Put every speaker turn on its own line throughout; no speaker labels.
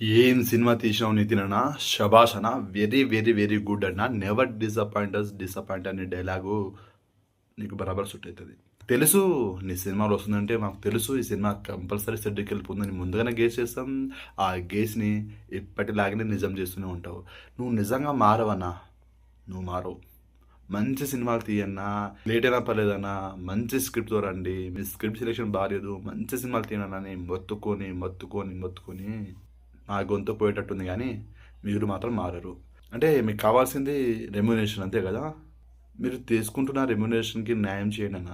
ఏం సినిమా తీసినావు నితిన్ అన్న, శభాష్ అన్న, వెరీ వెరీ వెరీ గుడ్ అన్న. నెవర్ డిసప్పాయింట్ అనే డైలాగు నీకు బరాబర్ సూట్ అవుతుంది. తెలుసు నీ సినిమాలో వస్తుందంటే మాకు తెలుసు, ఈ సినిమా కంపల్సరీ సెట్కి వెళ్ళిపోతుందని ముందుగానే గేస్ చేస్తాం. ఆ గేస్ని ఎప్పటిలాగానే నిజం చేస్తూనే ఉంటావు. నువ్వు నిజంగా మారవన్నా, నువ్వు మారవు. మంచి సినిమాలు తీయన్నా, లేట్ అయినా పర్లేదన్నా, మంచి స్క్రిప్ట్తో రండి, మీ స్క్రిప్ట్ సెలెక్షన్ బాగాలేదు, మంచి సినిమాలు తీయనన్నా అని మొత్తుకొని నా గొంతు పోయేటట్టుంది, కానీ మీరు మాత్రం మారరు. అంటే మీకు కావాల్సింది రెమ్యునేషన్ అంతే కదా. మీరు తీసుకుంటున్న రెమ్యునేషన్కి న్యాయం చేయండి అన్న.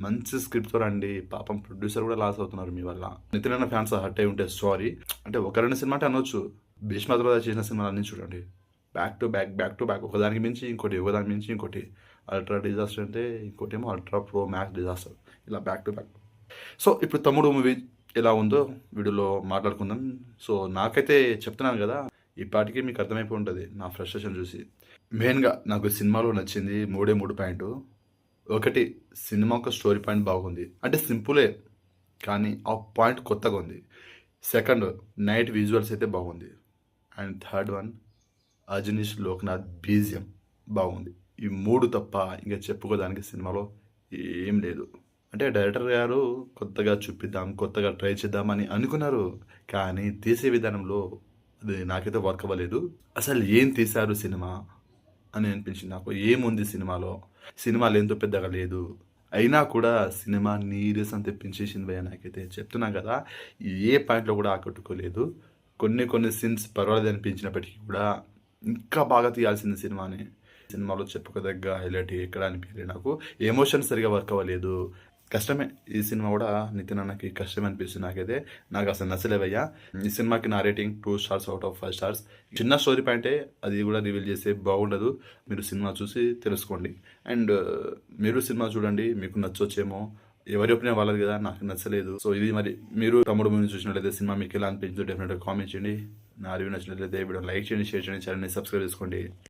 మంచి స్క్రిప్ట్తో రండి. పాపం ప్రొడ్యూసర్ కూడా లాస్ అవుతున్నారు మీ వల్ల. నితిన్ అన్న ఫ్యాన్స్ హర్ట్ అయి ఉంటే సారీ. అంటే ఒక రెండు సినిమా అంటే అనొచ్చు, భీష్మ తర్వాత చేసిన సినిమాలన్నీ చూడండి, బ్యాక్ టు బ్యాక్ ఒకదానికి మించి ఇంకోటి, ఒకదానికి మించి ఇంకోటి. అల్ట్రా డిజాస్టర్ అంటే ఇంకోటి ఏమో అల్ట్రా ప్రో మ్యాక్స్ డిజాస్టర్, ఇలా బ్యాక్ టు బ్యాక్. సో ఇప్పుడు తమ్ముడు మూవీ ఎలా ఉందో వీడియోలో మాట్లాడుకుందాం. సో నాకైతే చెప్తున్నాను కదా, ఈ పాటికి మీకు అర్థమైపోయి ఉంటుంది నా ఫ్రస్ట్రేషన్ చూసి. మెయిన్గా నాకు సినిమాలో నచ్చింది మూడు పాయింట్. ఒకటి, సినిమా ఒక స్టోరీ పాయింట్ బాగుంది, అంటే సింపులే కానీ ఆ పాయింట్ కొత్తగా ఉంది. సెకండ్, నైట్ విజువల్స్ అయితే బాగుంది. And third one, Ajaneesh Loknath BGM బాగుంది. ఈ మూడు తప్ప ఇంకా చెప్పుకోదానికి సినిమాలో ఏం లేదు. అంటే డైరెక్టర్ గారు కొత్తగా చూపిద్దాం, కొత్తగా ట్రై చేద్దామని అనుకున్నారు, కానీ తీసే విధానంలో అది నాకైతే వర్క్ అవ్వలేదు. అసలు ఏం తీశారు సినిమా అని అనిపించింది నాకు. ఏముంది సినిమాలో, సినిమాలు ఎంతో పెద్దగా లేదు, అయినా కూడా సినిమా నీరసం తెప్పించేసింది భయ్య. నాకైతే చెప్తున్నా కదా, ఏ పాయింట్లో కూడా ఆకట్టుకోలేదు. కొన్ని సీన్స్ పర్వాలేదు అనిపించినప్పటికీ కూడా ఇంకా బాగా తీయాల్సింది సినిమాని. సినిమాలో చెప్పుకోదగ్గ హైలైట్ ఎక్కడ అనిపించలేదు నాకు. ఎమోషన్ సరిగా వర్క్ అవ్వలేదు. కష్టమే, ఈ సినిమా కూడా నితిన్ అన్నకి కష్టమే అనిపిస్తుంది నాకైతే. నాకు అసలు నచ్చలేవయ్యా. ఈ సినిమాకి నా rating 2 stars out of 5 stars. చిన్న స్టోరీ పాయింటే, అది కూడా రివీల్ చేస్తే బాగుండదు. మీరు సినిమా చూసి తెలుసుకోండి. అండ్ మీరు సినిమా చూడండి, మీకు నచ్చొచ్చేమో. ఎవరి ఒపీనియన్ వాళ్ళది కదా, నాకు నచ్చలేదు. సో ఇది మరి మీరు తమ్ముడు మూవీ చూసినట్లయితే సినిమా మీకు ఎలా అనిపించిందో డెఫినెట్గా కామెంట్ చేయండి. నా రివ్యూ నచ్చినట్లయితే వీడియో లైక్ చేయండి, షేర్ చేయండి, ఛానల్ని సబ్స్క్రైబ్ చేసుకోండి.